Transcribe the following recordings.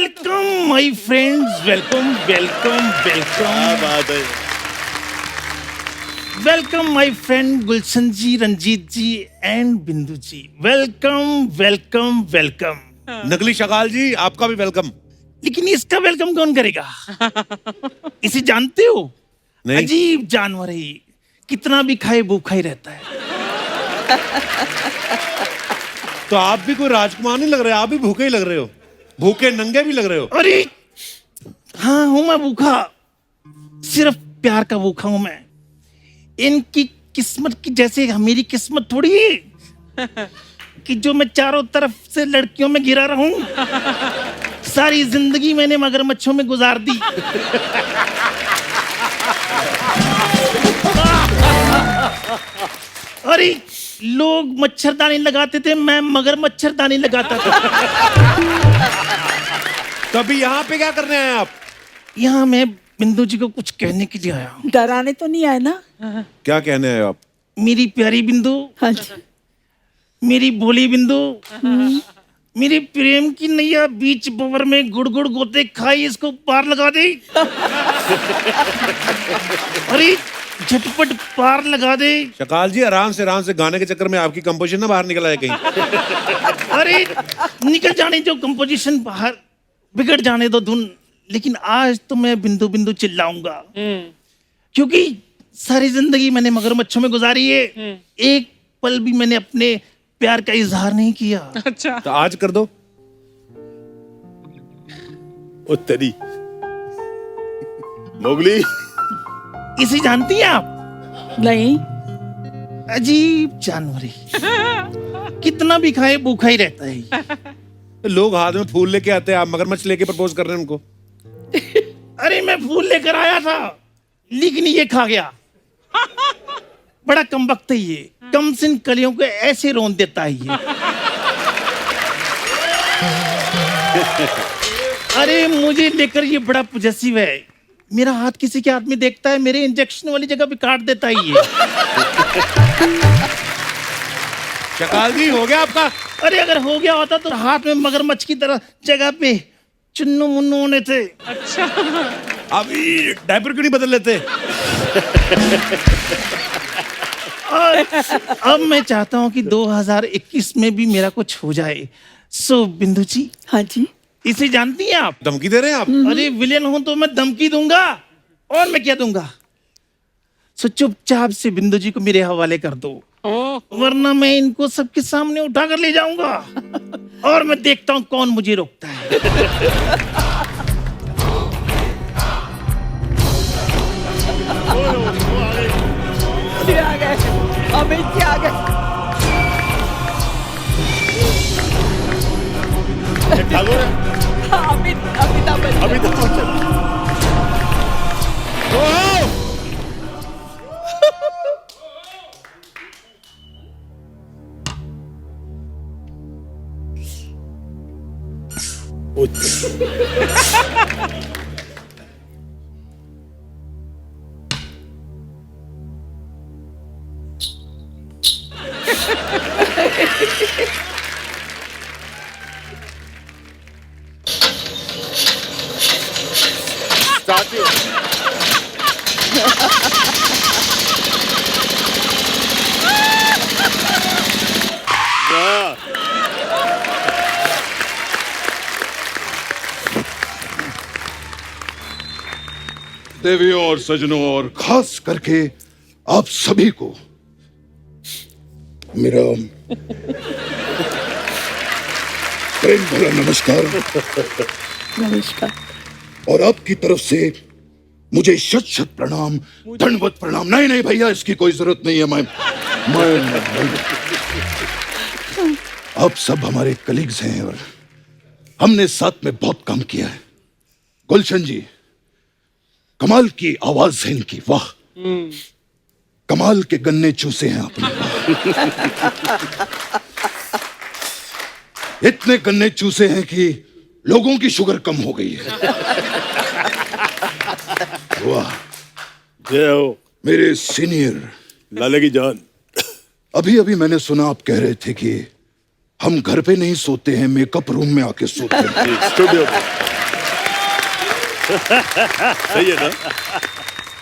Welcome my friends, welcome welcome welcome. बात है। Welcome my friend Gulshan ji, Ranjeet ji and Bindu ji. Welcome welcome welcome. नकली शकाल जी, आपका भी वेलकम। लेकिन इसका वेलकम कौन करेगा? इसे जानते हो? नहीं। अजीब जानवर है ये, कितना भी खाए भूखा ही रहता है। तो आप भी कोई राजकुमार नहीं लग रहे, आप भी भूखे ही लग रहे हो, भूखे नंगे भी लग रहे हो। अरे हाँ हूं मैं भूखा, सिर्फ प्यार का भूखा हूं मैं। इनकी किस्मत की जैसे मेरी किस्मत थोड़ी है कि जो मैं चारों तरफ से लड़कियों में घिरा रहूं। सारी जिंदगी मैंने मगरमच्छों में गुजार दी। अरे लोग मच्छरदानी लगाते थे, मैं मगर मच्छरदानी लगाता था। तो अभी यहाँ पे क्या करने आए आप? यहाँ मैं बिंदु जी को कुछ कहने के लिए आया हूँ। डराने तो नहीं आए ना? क्या कहने आए आप? मेरी प्यारी बिंदु, हाँ जी। मेरी भोली बिंदु, मेरी प्रेम की नैया बीच बवर में गुड़ गुड़ गोते खाई, इसको पार लगा दे। अरे झटपट पार लगा दे। शकाल जी आराम से गाने के चक्कर में आपकी कंपोजिशन ना बाहर निकल आए कहीं। अरे निकल जाने जो कंपोजिशन बाहर, बिगड़ जाने दो धुन। लेकिन आज तो मैं बिंदु बिंदु चिल्लाऊंगा, क्योंकि सारी जिंदगी मैंने मगरमच्छों में गुजारी है। एक पल भी मैंने अपने प्यार का इजहार नहीं किया। अच्छा। तो आज कर दो। ओ तेरी मोगली। इसे जानती हैं आप? नहीं। अजीब जानवर है, कितना भी खाए भूखा ही रहता है। लोग हाथ में फूल लेके आते हैं, आप मगरमच्छ लेके प्रपोज कर रहे हैं उनको। अरे मैं फूल लेकर आया था, लेकिन ये खा गया। बड़ा कमबख्त है ये, कम सिन कलियों को ऐसे रोन देता है ये। अरे मुझे लेकर ये बड़ा पॉजेसिव है। मेरा हाथ किसी के हाथ में देखता है, मेरे इंजेक्शन वाली जगह पे काट देता है ये। शकाल जी हो गया आपका? अरे अगर हो गया होता तो हाथ में मगरमच्छ की तरह जगह पे चुन्नू मुन्नू होने थे। अच्छा। अभी डायपर क्यों नहीं बदल लेते? और अब मैं चाहता हूं कि 2021 में भी मेरा कुछ हो जाए। सो बिंदु जी, हाँ जी। इसे जानती हैं आप? धमकी दे रहे हैं आप? अरे विलेन हूं तो मैं धमकी दूंगा, और मैं क्या दूंगा। सो चुपचाप से बिंदु जी को मेरे हवाले कर दो, वरना मैं इनको सबके सामने उठा कर ले जाऊंगा, और मैं देखता हूं कौन मुझे रोकता है। आ गए, अमित जी आ गए। अमिताभ बच्चन। देवियों और सजनों और खास करके आप सभी को मेरा प्रेम भरा नमस्कार। नमस्कार। और आपकी तरफ से मुझे शत शत प्रणाम, दंडवत प्रणाम। नहीं नहीं भैया, इसकी कोई जरूरत नहीं है। मैं आप सब हमारे कलीग्स हैं और हमने साथ में बहुत काम किया है। गुलशन जी, कमाल की आवाज है इनकी, वाह। कमाल के गन्ने चूसे हैं आपने, इतने गन्ने चूसे हैं कि लोगों की शुगर कम हो गई है। वाह। जय हो मेरे सीनियर लाले की जान। अभी अभी मैंने सुना आप कह रहे थे कि हम घर पे नहीं सोते हैं, मेकअप रूम में आके सोते हैं। स्टूडियो। सही है ना?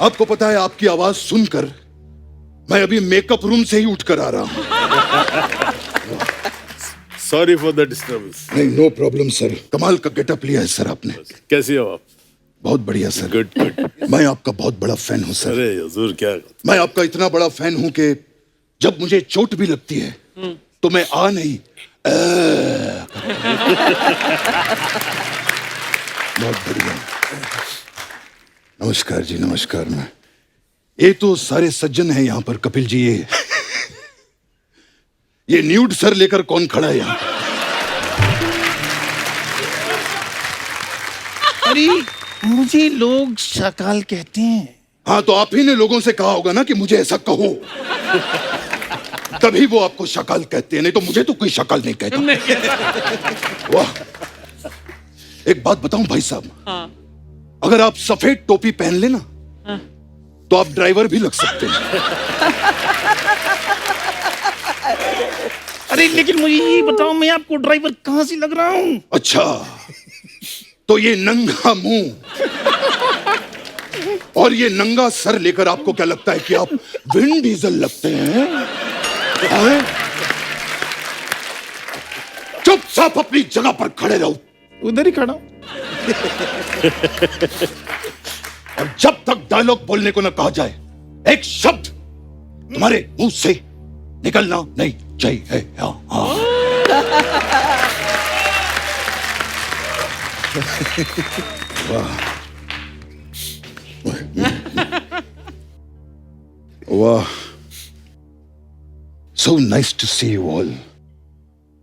आपको पता है, आपकी आवाज सुनकर मैं अभी मेकअप रूम से ही उठकर आ रहा हूं। Sorry for the disturbance. नहीं, नो प्रॉब्लम सर। कमाल का गेटअप लिया है सर आपने। कैसे हो आप? बहुत बढ़िया सर। Good good. मैं आपका बहुत बड़ा फैन हूं सर। अरे हुजूर, क्या मैं आपका इतना बड़ा फैन हूं कि जब मुझे चोट भी लगती है तो मैं आ नहीं बहुत बढ़िया। नमस्कार जी, नमस्कार। मैं ये तो सारे सज्जन हैं यहाँ पर। कपिल जी, ये न्यूड सर लेकर कौन खड़ा है यहाँ? अरे मुझे लोग शाकाल कहते हैं। हाँ, तो आप ही ने लोगों से कहा होगा ना कि मुझे ऐसा कहो, तभी वो आपको शकाल कहते हैं, नहीं तो मुझे तो कोई शकाल नहीं कहता। वाह। एक बात बताऊं भाई साहब, अगर आप सफेद टोपी पहन लेना तो आप ड्राइवर भी लग सकते हैं। अरे लेकिन मुझे ये बताओ, मैं आपको ड्राइवर कहां से लग रहा हूं? अच्छा, तो ये नंगा मुंह और ये नंगा सर लेकर आपको क्या लगता है कि आप विन डीजल लगते हैं? चुपचाप अपनी जगह पर खड़े रहो। उधर ही खड़ा हूं। और जब तक डायलॉग बोलने को न कहा जाए, एक शब्द तुम्हारे मुंह से निकलना नहीं चाहिए। हाँ। वाह वाह, so nice to see you all.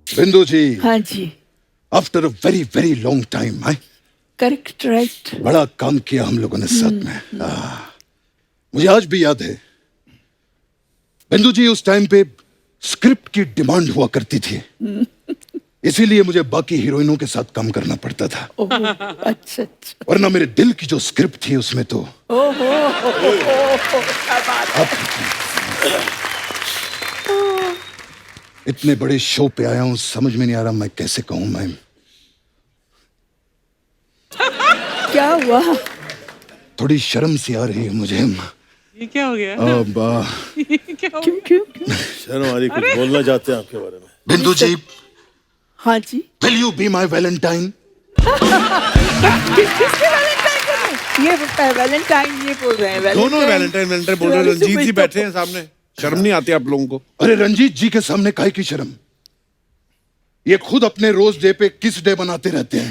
Bindu ji, हाँ जी, after a very very long time, correct, right. बड़ा काम किया हम लोगों ने साथ में। मुझे आज भी याद है बिंदु जी, उस टाइम पे स्क्रिप्ट की डिमांड हुआ करती थी, इसीलिए मुझे बाकी हीरोइनों के साथ काम करना पड़ता था। अच्छा अच्छा। वरना मेरे दिल की जो स्क्रिप्ट थी उसमें तो इतने बड़े शो पे आया हूं, समझ में नहीं आ रहा मैं कैसे कहूं। मैं क्या हुआ? थोड़ी शर्म सी आ रही है मुझे। ये क्या हो गया? अब ये क्या हो क्यों क्यों क्यों? शर्म आ रही, कुछ बोलना चाहते हैं आपके बारे में? बिंदु जी, हाँ जी। Will you be my valentine? किसके वैलेंटाइन कर रहे हैं? ये वैलेंटाइन ये बोल रहे हैं। दोनों वैलेंटाइन वैलेंटाइन बोल रहे हैं। रंजीत जी बैठे हैं सामने, शर्म नहीं आती आप लोगों को? अरे रंजीत जी के सामने काहे की शर्म? ये खुद अपने रोज डे पे किस डे बनाते रहते हैं।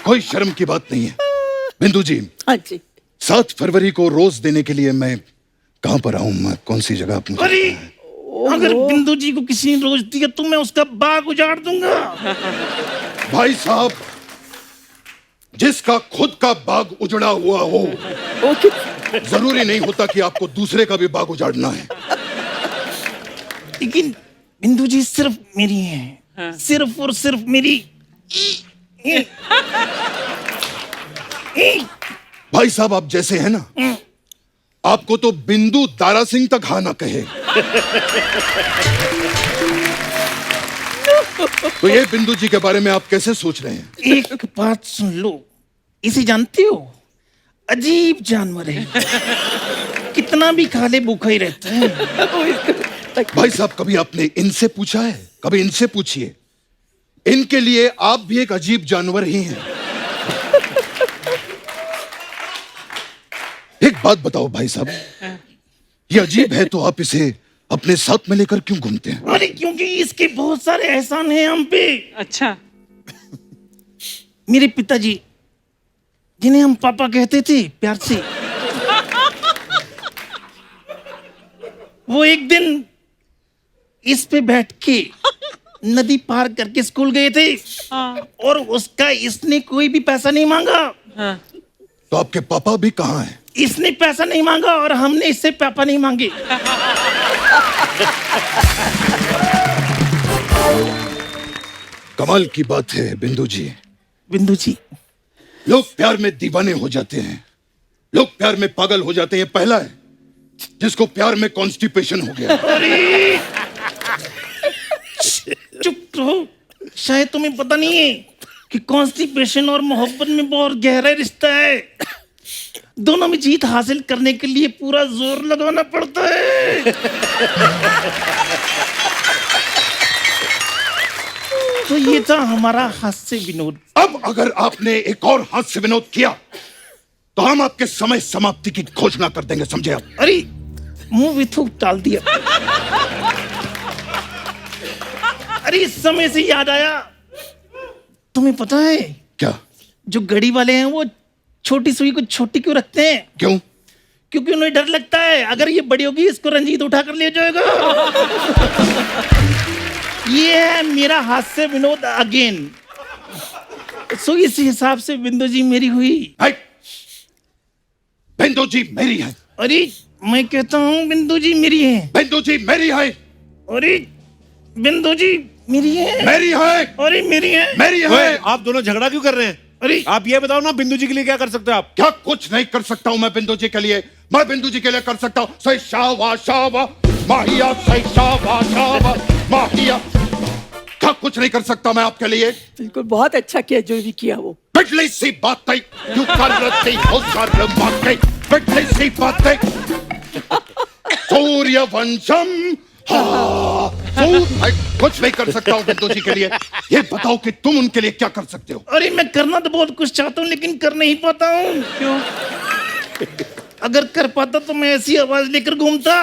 कोई शर्म की बात नहीं है। बिंदु जी, हाँ जी। 7 फरवरी को रोज देने के लिए मैं कहां पर आऊं? मैं कौन सी जगह? आप मुझे अरे अगर बिंदु जी को किसी ने रोज दिया तो मैं उसका बाग उजाड़ दूंगा। भाई साहब, जिसका खुद का बाग उजड़ा हुआ हो, जरूरी नहीं होता कि आपको दूसरे का भी बाग उजाड़ना है। लेकिन बिंदु जी सिर्फ मेरी है, सिर्फ और सिर्फ मेरी। भाई साहब, आप जैसे हैं ना, आपको तो बिंदु दारा सिंह तक हाँ ना कहे। तो ये बिंदु जी के बारे में आप कैसे सोच रहे हैं? एक बात सुन लो, इसे जानते हो? अजीब जानवर है, कितना भी खा ले भूखा ही रहता है। भाई साहब, कभी आपने इनसे पूछा है? कभी इनसे पूछिए, इनके लिए आप भी एक अजीब जानवर ही हैं। एक बात बताओ भाई साहब, ये अजीब है तो आप इसे अपने साथ में लेकर क्यों घूमते हैं? अरे क्योंकि इसके बहुत सारे एहसान हैं हम पे। अच्छा। मेरे पिताजी, जिन्हें हम पापा कहते थे प्यार से, वो एक दिन इस पे बैठ के नदी पार करके स्कूल गए थे, और उसका इसने कोई भी पैसा नहीं मांगा। तो आपके पापा भी कहाँ हैं? इसने पैसा नहीं मांगा और हमने इससे पापा नहीं मांगे। कमाल की बात है बिंदु जी। बिंदु जी, लोग प्यार में दीवाने हो जाते हैं, लोग प्यार में पागल हो जाते हैं। पहला है जिसको प्यार में कॉन्स्टिपेशन हो गया। चुप रहो, शायद तुम्हें पता नहीं है, कि कॉन्स्टिपेशन और मोहब्बत में बहुत गहरा रिश्ता है। दोनों में जीत हासिल करने के लिए पूरा जोर लगाना पड़ता है। तो ये था हमारा हास्य विनोद। अब अगर आपने एक और हास्य विनोद किया तो हम आपके समय समाप्ति की घोषणा कर देंगे, समझे आप? अरे मुंह में थूक डाल दिया। अरे इस समय से याद आया, तुम्हें पता है क्या? जो घड़ी वाले हैं वो छोटी सुई को छोटी क्यों रखते हैं? क्यों? क्योंकि उन्हें डर लगता है अगर ये बड़ी होगी इसको रंजीत उठाकर ले जाएगा। ये है मेरा हास्य विनोद अगेन। सो इस हिसाब से बिंदु जी मेरी हुई। बिंदु जी मेरी है। अरे मैं कहता हूँ बिंदु जी मेरी है। बिंदु जी मेरी है। अरे बिंदु जी मेरी है। मेरी है। अरे मेरी है। मेरी ओए, है। आप दोनों झगड़ा क्यों कर रहे हैं? अरे आप ये बताओ ना, बिंदु जी के लिए क्या कर सकते हो आप? क्या कुछ नहीं कर सकता हूं मैं बिंदु जी के लिए? मैं बिंदु जी के लिए कर सकता हूं सही शावा शावा माहिया, सही शावा शावा माहिया। क्या कुछ नहीं कर सकता मैं आपके लिए? बिल्कुल, बहुत अच्छा किया जो भी किया वो। बिजली सी बात है क्यों कर रही हो सर बातें, बिजली सी बातें। सूर्यवंशम कुछ नहीं कर सकता हूँ बिंदु जी के लिए। ये बताओ कि तुम उनके लिए क्या कर सकते हो? अरे मैं करना तो बहुत कुछ चाहता हूँ लेकिन कर नहीं पाता हूँ। क्यों? अगर कर पाता तो मैं ऐसी आवाज लेकर घूमता।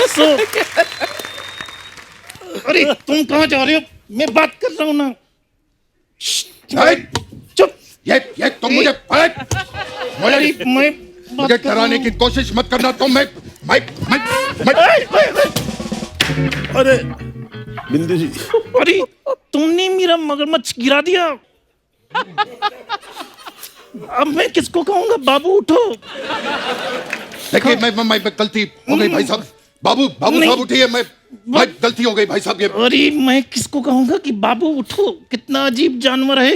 सो अरे तुम कहाँ जा रहे हो? मैं बात कर रहा हूँ ना। चुप। ये तुम मुझे अरे मैं मुझे डराने की कोशिश मत करना। तुम मैं अरे बिंदु जी, अरे तुमने मेरा मगरमच्छ गिरा दिया। अब मैं किसको कहूंगा? बाबू उठो। देखिए मैं गलती हो गई भाई साहब। बाबू साहब उठिए। मैं गलती हो गई भाई साहब। ये अरे मैं किसको कहूंगा कि बाबू उठो? कितना अजीब जानवर है।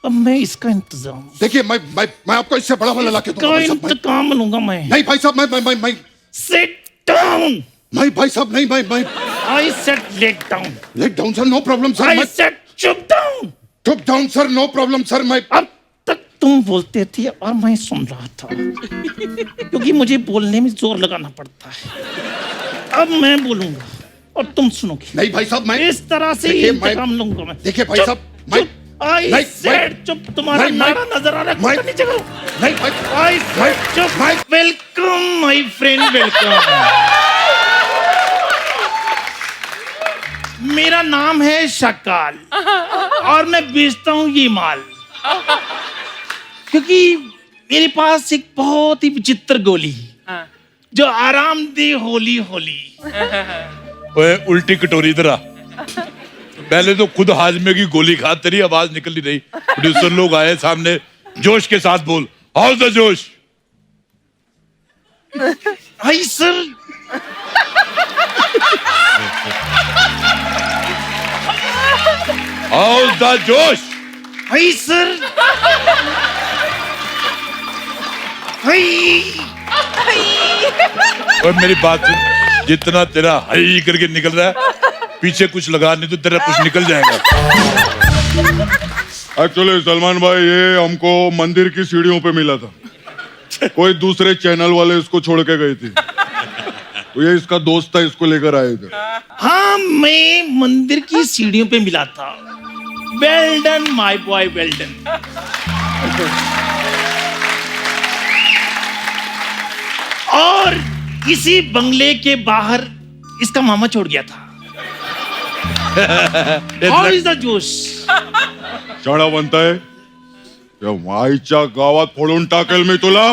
अब मैं इसका इंतजाम। देखिए मैं आपको इससे बड़ा वाला लाके दूंगा भाई साहब। इंतकाम लूंगा मैं। नहीं भाई साहब, मैं सिट डाउन। नहीं भाई साहब, नहीं मैं I said let down. Let down sir, no problem sir. I said चुप डाउन। चुप down sir, no problem sir. मैं अब तक तुम बोलते थे और मैं सुन रहा था क्योंकि मुझे बोलने में जोर लगाना पड़ता है। अब मैं बोलूंगा और तुम सुनोगे। नहीं भाई साहब, मैं इस तरह से देखिए, इंतकाम लूंगा मैं। देखिए भाई साहब, मैं आई नहीं, सेड चुप। तुम्हारा नहीं, नारा नजर आ रहा है। नीचे करो। नहीं भाई, आई सेड चुप। Welcome my friend, welcome. मेरा नाम है शकाल और मैं बेचता हूँ ये माल क्योंकि मेरे पास एक बहुत ही विचित्र गोली जो आराम दे होली होली। ओए उल्टी कटोरी इधर आ। पहले तो खुद हाजमे की गोली खा, तेरी आवाज निकल नहीं रही। प्रोड्यूसर लोग आए सामने, जोश के साथ बोल। हाउ द जोश? Hi sir. हाउ द जोश? Hi sir. हाय। और मेरी बात सुन, जितना तेरा हाई करके निकल रहा है पीछे कुछ लगा, नहीं तो तेरा कुछ निकल जाएगा। एक्चुअली सलमान भाई, ये हमको मंदिर की सीढ़ियों पे मिला था। कोई दूसरे चैनल वाले इसको छोड़ के गए थे, तो ये इसका दोस्त था, इसको लेकर आए थे। हाँ, मैं मंदिर की सीढ़ियों पे मिला था। Well done my boy, well done. और इसी बंगले के बाहर इसका मामा छोड़ गया था। How is the जोश? शाळा बनताय त्या माईच्या गावात फोडून टाकेल मी तुला.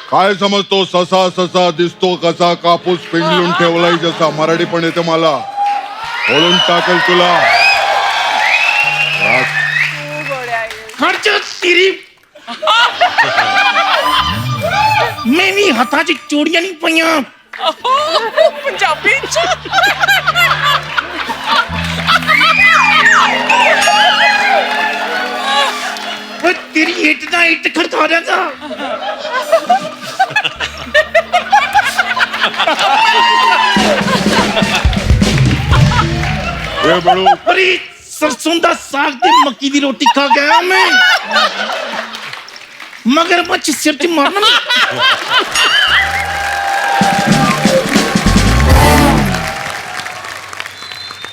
काय समजतो? ससा ससा दिसतो कसा, कापूस पिंजलून ठेवलाय जसा. मराठी पण येते मला. फोडून टाकेल तुला. खर्च तेरी मेरी हथाची चोड़ियां नहीं पईयां। पंजाबी वो तेरी ईट ना ईट खड़का देगा। ए बड़ू अरे सरसों दा साग ते मक्की दी रोटी खा गया मैं, मगरमच्छ सिर च मारना नहीं।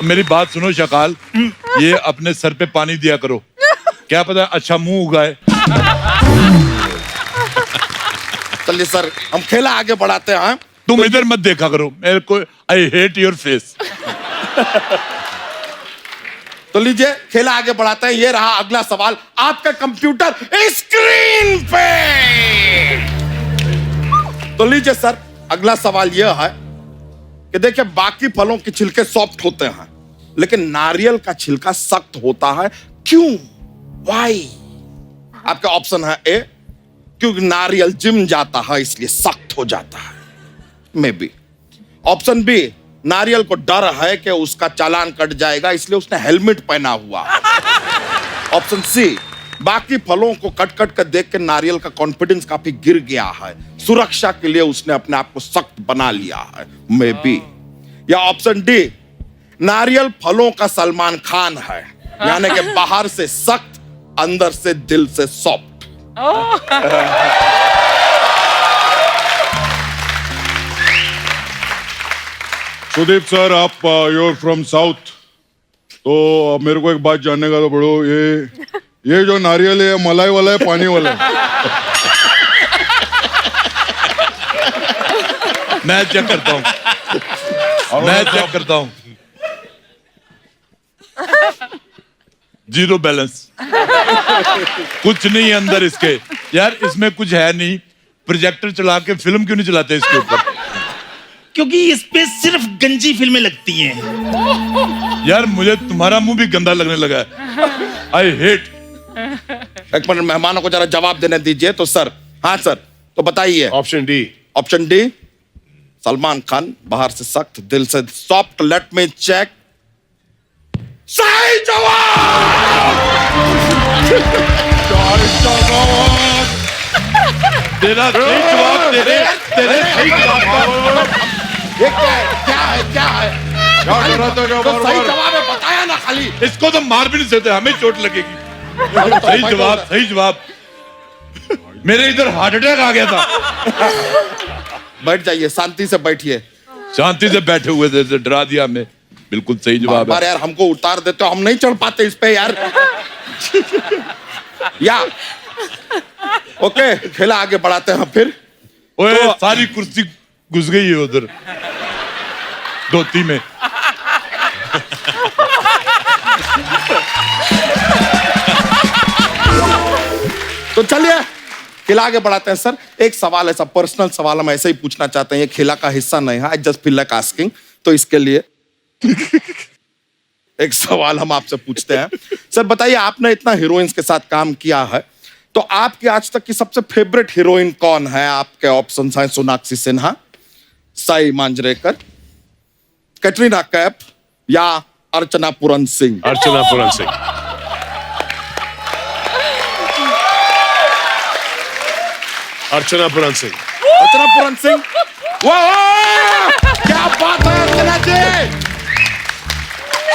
मेरी बात सुनो शकाल, ये अपने सर पे पानी दिया करो, क्या पता अच्छा मुंह उगाए। चलिए सर, हम खेला आगे बढ़ाते हैं। तुम इधर मत देखा करो मेरे को, आई हेट योर फेस। तो लीजिए खेला आगे बढ़ाते हैं। ये रहा अगला सवाल आपका कंप्यूटर स्क्रीन पे। तो लीजिए सर, अगला सवाल यह है कि देखिए बाकी फलों के छिलके सॉफ्ट होते हैं, लेकिन नारियल का छिलका सख्त होता है, क्यों? वाई? आपका ऑप्शन है ए, क्योंकि नारियल जिम जाता है इसलिए सख्त हो जाता है, मे बी। ऑप्शन बी, नारियल को डर है कि उसका चालान कट जाएगा इसलिए उसने हेलमेट पहना हुआ। ऑप्शन सी, बाकी फलों को कट कट कर देख के नारियल का कॉन्फिडेंस काफी गिर गया है, सुरक्षा के लिए उसने अपने आप को सख्त बना लिया है, मे बी। या ऑप्शन डी, नारियल फलों का सलमान खान है, यानी कि बाहर से सख्त, अंदर से दिल से सॉफ्ट। सुदीप सर, आप यूर फ्रॉम साउथ, तो अब मेरे को एक बात जानने का तो बड़ो, ये जो नारियल है मलाई वाला है पानी वाला है? मैं चेक करता हूं, मैं चेक करता हूं। जीरो बैलेंस, कुछ नहीं है अंदर इसके। यार इसमें कुछ है नहीं, प्रोजेक्टर चला के फिल्म क्यों नहीं चलाते इसके ऊपर? क्योंकि इस पे सिर्फ गंजी फिल्में लगती हैं। यार मुझे तुम्हारा मुंह भी गंदा लगने लगा है, आई हेट। एक मिनट, मेहमानों को जरा जवाब देने दीजिए। तो सर, हाँ सर, तो बताइए। Option D. Option D, Salman Khan बाहर से सख्त दिल से सॉफ्ट। Let me check. सही जवाब। तेरा सही जवाब, तेरे सही जवाब। ये क्या है? क्या है? क्या है? क्या कर रहा था, क्या तो बार सही बार? जवाब है, बताया ना खाली। इसको तो मार भी नहीं सकते, हमें चोट लगेगी। सही जवाब, सही जवाब। मेरे इधर हार्ट अटैक आ गया था। बैठ जाइए, शांति से बैठिए। शांति से बैठे हुए थे, डरा दिया हमें। बिल्कुल सही जवाब बार है। यार हमको उतार देते हो, हम नहीं चढ़ पाते इस पे यार। या ओके, खेला आगे बढ़ाते हैं फिर। ओए सारी कुर्सी घुस गई है उधर धोती में। तो चलिए खेला आगे बढ़ाते हैं सर। एक सवाल ऐसा पर्सनल सवाल हम ऐसे ही पूछना चाहते हैं, ये खेला का हिस्सा नहीं है, I just feel like asking. तो इसके लिए एक सवाल हम आपसे पूछते हैं। सर बताइए, आपने इतना हीरोइंस के साथ काम किया है, तो आपकी आज तक की सबसे फेवरेट हीरोइन कौन है? आपके ऑप्शन हैं सोनाक्षी सिन्हा, साई मांजरेकर, कैटरीना कैफ या अर्चना पूरन सिंह। अर्चना पूरन सिंह। अर्चना पूरन सिंह। अर्चना पूरन सिंह। वाह, क्या बात है अर्चना जी।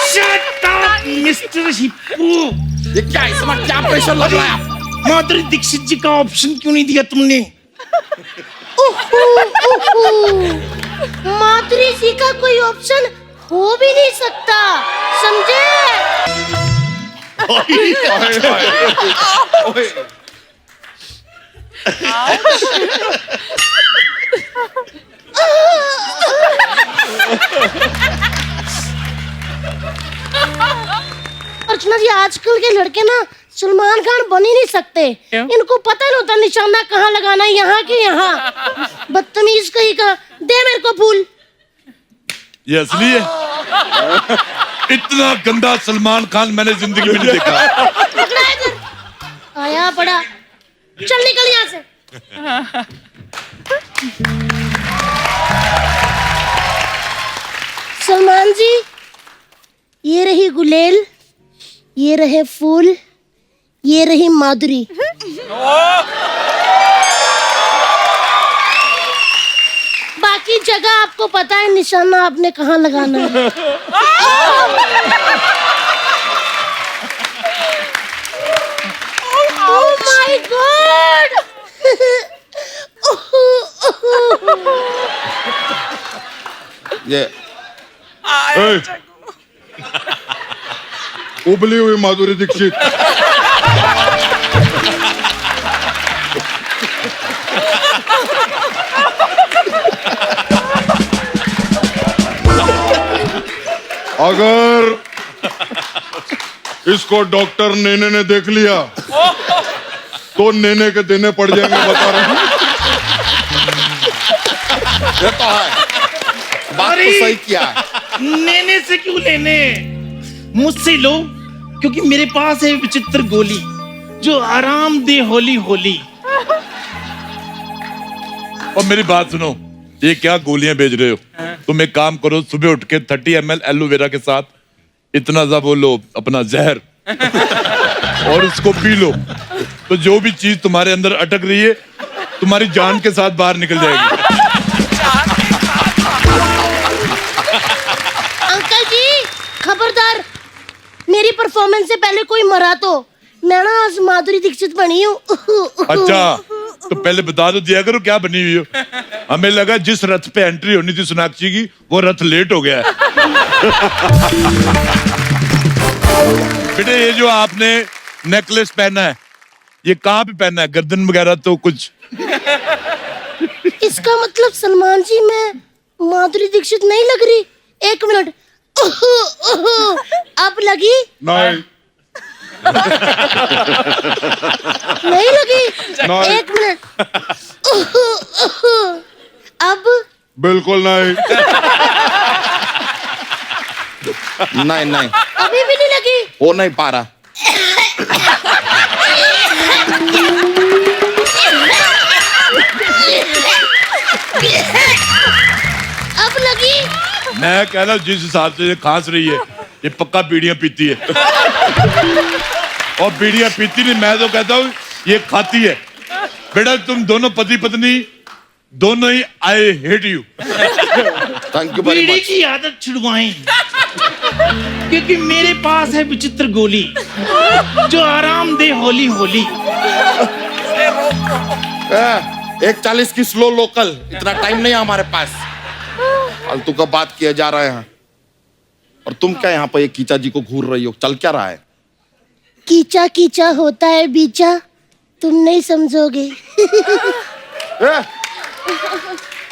Shut up, mister hippo. ये क्या इस समय क्या प्रेशर लग रहा है? माधुरी दीक्षित जी का ऑप्शन क्यों नहीं दिया तुमने? माधुरी जी का कोई ऑप्शन हो भी नहीं सकता, समझे? अर्चना जी, आजकल के लड़के ना सलमान खान बन ही नहीं सकते। इनको पता नहीं होता निशाना कहाँ लगाना है, यहाँ के यहाँ। बदतमीज कहीं का। दे मेरे को फूल। ये असली है? इतना गंदा सलमान खान मैंने जिंदगी में नहीं देखा। पकड़ा इधर। आया पड़ा। चल निकल यहाँ से। सलमान जी, ये रही गुलेल, ये रहे फूल, ये रही माधुरी। बाकी जगह आपको पता है निशाना आपने कहाँ लगाना है। ये ए, उबली हुई माधुरी दीक्षित। अगर इसको डॉक्टर नेने ने देख लिया तो नेने के देने पड़ जाएंगे, बता रहा हूं। ये तो है, बात तो सही किया है। नेने से क्यों लेने, मुझसे लो, क्योंकि मेरे पास है विचित्र गोली जो आराम दे होली होली। और मेरी बात सुनो, ये क्या गोलियां बेच रहे हो? तुम एक काम करो, सुबह उठ के 30 ml एलोवेरा के साथ इतना सा वो लो अपना जहर और उसको पी लो, तो जो भी चीज तुम्हारे अंदर अटक रही है तुम्हारी जान के साथ बाहर निकल जाएगी। अंकल जी खबरदार, मेरी परफॉर्मेंस से पहले कोई मरा तो मैं ना आज माधुरी दीक्षित बनी हूँ। अच्छा, तो पहले बता दो दिया करो क्या बनी हुई हो। हमें लगा जिस रथ पे एंट्री होनी थी सोनाक्षी की वो रथ लेट हो गया है। बेटे ये जो आपने नेकलेस पहना है ये कहाँ पे पहना है? गर्दन वगैरह तो कुछ? इसका मतलब सलमान जी मैं माधुरी दीक्षित नहीं लग रही? एक मिनट, अब लगी? नहीं नहीं लगी? नहीं। एक मिनट, अब? बिल्कुल नहीं। नहीं नहीं, अभी भी नहीं लगी? हो नहीं पा रहा। अब लगी? मैं कह रहा हूँ जिस हिसाब से ये खांस रही है ये पक्का बीड़ियां पीती है। और बीड़ियां पीती नहीं, मैं तो कहता हूँ ये खाती है। बेटा तुम दोनों पति पत्नी दोनों ही I hate you. Thank you very बीड़ी मच। की आदत छुड़वाएं, क्योंकि मेरे पास है विचित्र गोली जो आराम दे होली होली। 1:40 की स्लो लोकल, इतना टाइम नहीं है हमारे पास। फालतू का बात किए जा रहे हैं। और तुम क्या यहाँ पे ये कीचा जी को घूर रही हो? चल क्या रहा है? कीचा कीचा होता है बीचा, तुम नहीं समझोगे।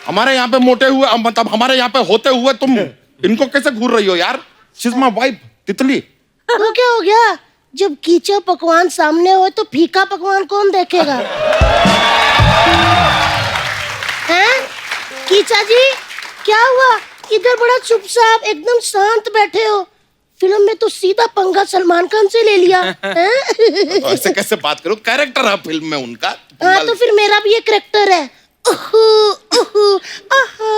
हमारे यहाँ पे मोटे हुए, मतलब हमारे यहाँ पे होते हुए तुम इनको कैसे घूर रही हो यार? शी इज माय वाइफ, तितली। तो क्या हो गया? जब कीचा पकवान सामने हो तो फीका पकवान कौन देखेगा? हैं? कीचा जी क्या हुआ? इधर बड़ा चुपचाप एकदम शांत बैठे हो। फिल्म में तो सीधा पंगा सलमान खान से ले लिया। हैं? ऐसे कैसे बात करो? कैरेक्टर है फिल्म में उनका। हाँ तो फिर मेरा भी एक कैरेक्टर है। उहु, उहु, आहा।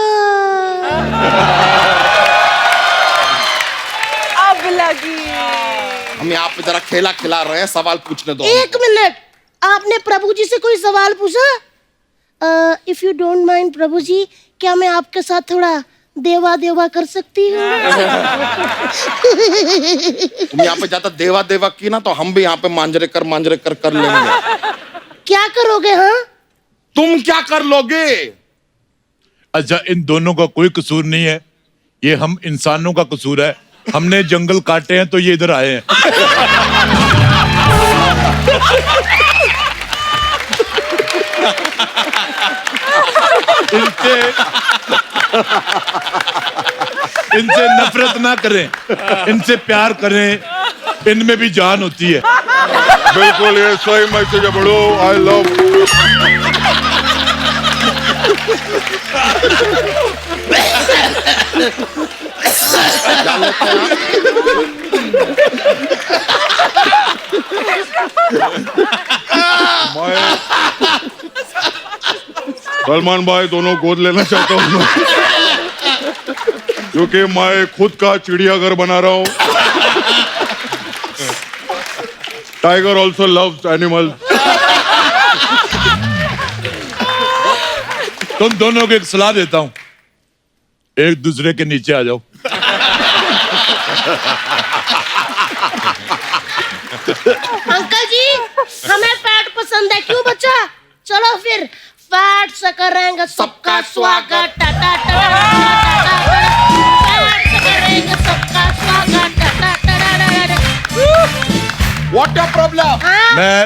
अब लगी। हम यहाँ पे जरा खेला खिला रहे हैं, सवाल पूछने दो। एक मिनट, आपने प्रभु जी से कोई सवाल पूछा? इफ यू डोंट माइंड प्रभु जी, क्या मैं आपके साथ थोड़ा देवा देवा कर सकती हूँ? तुम यहाँ पे ज्यादा देवा देवा की ना तो हम भी यहाँ पे मांजरे कर लेंगे। क्या करोगे? हाँ तुम क्या कर लोगे? अच्छा इन दोनों का कोई कसूर नहीं है, ये हम इंसानों का कसूर है। हमने जंगल काटे हैं तो ये इधर आए हैं। इनसे नफरत ना करें, इनसे प्यार करें, इनमें भी जान होती है। बिल्कुल ये सही मैसेज है बड़ो। I love. जान लेते हैं मैं सलमान भाई दोनों गोद लेना चाहता हूँ मैं, क्योंकि मैं खुद का चिड़ियाघर बना रहा हूँ। Tiger also loves animals. तुम दोनों को एक सलाह देता हूं, एक दूसरे के नीचे आ जाओ। अंकल जी, हमें फैट पसंद है। क्यों बच्चा? चलो फिर फैट से करेंगे सबका स्वागत। टा टा टा टा टा टा टा। मैं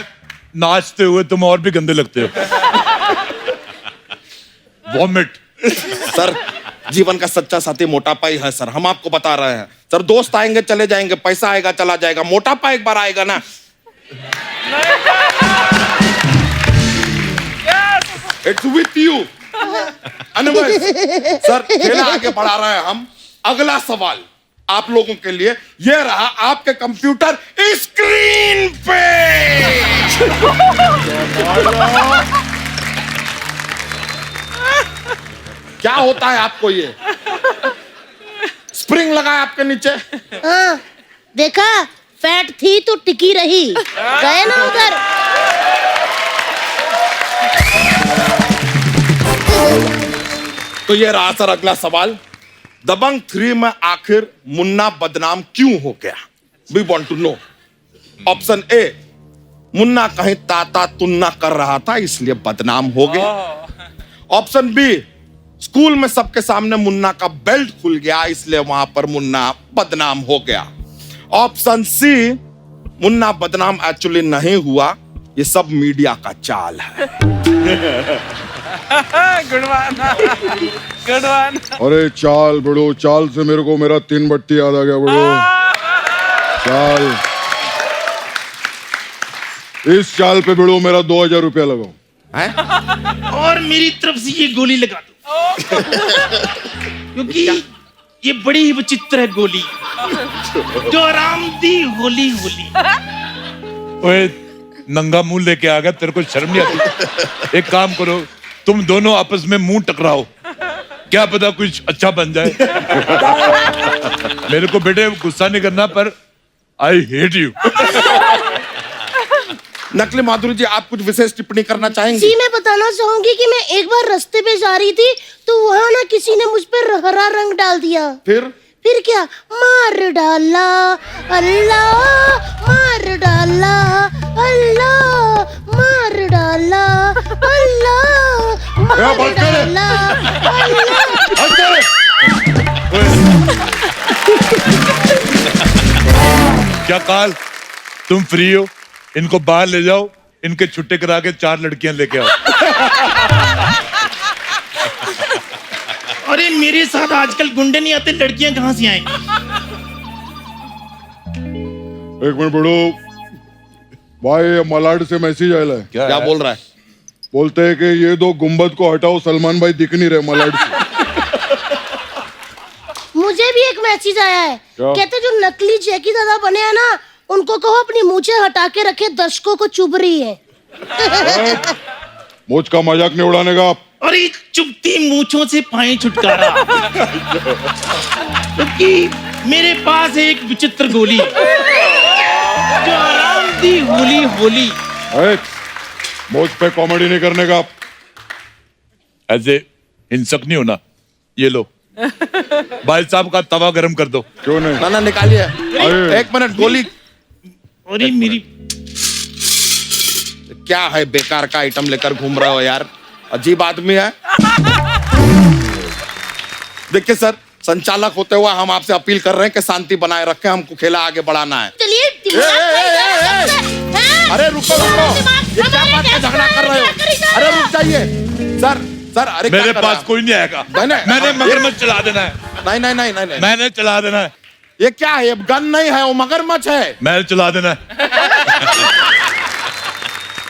नाचते हुए तुम और भी गंदे लगते हो। वॉमिट। सर जीवन का सच्चा साथी मोटापा ही है सर, हम आपको बता रहे हैं सर। दोस्त आएंगे चले जाएंगे, पैसा आएगा चला जाएगा, मोटापा एक बार आएगा ना। It's with you. सर खेला आगे बढ़ा रहे हैं हम। अगला सवाल आप लोगों के लिए यह रहा आपके कंप्यूटर स्क्रीन पे। क्या होता है आपको ये? स्प्रिंग लगा है आपके नीचे। हाँ, देखा फैट थी तो टिकी रही, गए ना उधर। तो ये रहा सर अगला सवाल। दबंग 3 में आखिर मुन्ना बदनाम क्यों हो गया? We want to know. Option A, Munna कहीं ताता तुन्ना कर रहा था इसलिए बदनाम हो गया। ऑप्शन बी, स्कूल में सबके सामने मुन्ना का बेल्ट खुल गया इसलिए वहां पर मुन्ना बदनाम हो गया। ऑप्शन सी, मुन्ना बदनाम एक्चुअली नहीं हुआ, ये सब मीडिया का चाल है। Good one, good one. अरे चाल बड़ो, चाल से मेरे को मेरा 3 बट्टी याद आ गया बड़ो। चाल, इस चाल पे बड़ो मेरा 2000 रुपया लगाओ। और मेरी तरफ से ये गोली लगा दो, क्योंकि ये बड़ी ही विचित्र है गोली, जो आराम दी होली होली। ओए नंगा मुंह लेके आ गया, तेरे को शर्म नहीं आती? एक काम करो, तुम दोनों आपस में मुंह टकराओ, क्या पता कुछ अच्छा बन जाए। मेरे को बेटे गुस्सा नहीं करना, पर आई हेट यू। नकली माधुरी जी, आप कुछ विशेष टिप्पणी करना चाहेंगे? जी मैं बताना चाहूंगी कि मैं एक बार रास्ते पे जा रही थी तो वहाँ ना किसी ने मुझ पर हरा रंग डाल दिया। फिर क्या, मार डाला अल्लाह, मार डाला अल्लाह, मार डाला अल्लाह, मार डाला अल्लाह। क्या काल, तुम फ्री हो? इनको बाहर ले जाओ, इनके छुट्टे करा के 4 लड़कियां लेके आओ। अरे मेरे साथ आजकल गुंडे नहीं आते, लड़कियां कहां से आएंगी? एक मिनट बड़ो भाई, मलाड से मैसेज आया है। क्या बोल रहा है? बोलते हैं कि ये 2 गुंबद को हटाओ, सलमान भाई दिख नहीं रहे मलाड से। मुझे भी एक मैसेज आया है, कहते जो नकली जैकी दादा बने हैं ना, उनको कहो अपनी मूछें हटा के रखे, दर्शकों को चुभ रही है। मूछ का मजाक नहीं उड़ाने का। अरे चुभती मूछों से पाए छुटकारा, क्योंकि मेरे पास है एक विचित्र गोली, जो आराम दी होली होली। मूछ पे कॉमेडी नहीं करने का। ऐसे हिंसक नहीं होना। ये लो भाई साहब का तवा गरम कर दो। क्यों नहीं? ना निकालिए। एक मिनट, गोली। अरे मेरी, क्या है बेकार का आइटम लेकर घूम रहे हो यार, अजीब आदमी है। देखिए सर, संचालक होते हुए हम आपसे अपील कर रहे हैं कि शांति बनाए रखें, हमको खेला आगे बढ़ाना है। चलिए अरे रुको रुको, ये क्या बात का झगड़ा कर रहे हो? अरे रुक जाइए सर। सर अरे मेरे पास कोई नहीं आएगा, मैंने मगरमच्छ चला देना है। नहीं नहीं नहीं नहीं, मैंने चला देना है। ये क्या है? ये गन नहीं है, वो मगरमच्छ है। मैंने चला देना है।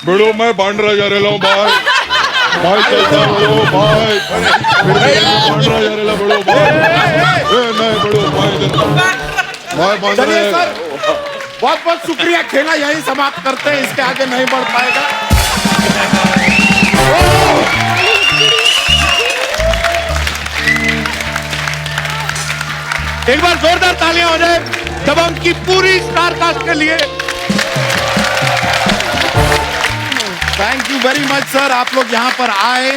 बड़ो मैं बांद्रा जा रहा हूँ भाई, भाई चलता बड़ो भाई, बांद्रा जा रहा बड़ो भाई, नहीं बड़ो भाई बांद्रा। चलिए सर, बहुत बहुत शुक्रिया, खेला यही समाप्त करते हैं, इसके आगे नहीं बढ़ पाएगा। एक बार जोरदार तालियां हो जाए दबंग की पूरी स्टार कास्ट के लिए। Thank you very much sir, आप लोग यहाँ पर आए,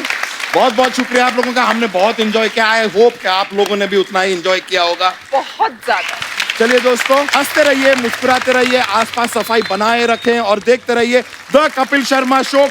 बहुत बहुत शुक्रिया आप लोगों का, हमने बहुत एंजॉय किया है। होप कि आप लोगों ने भी उतना ही एंजॉय किया होगा। बहुत ज्यादा। चलिए दोस्तों, हंसते रहिए, मुस्कुराते रहिए, आसपास सफाई बनाए रखें और देखते रहिए द कपिल शर्मा शो।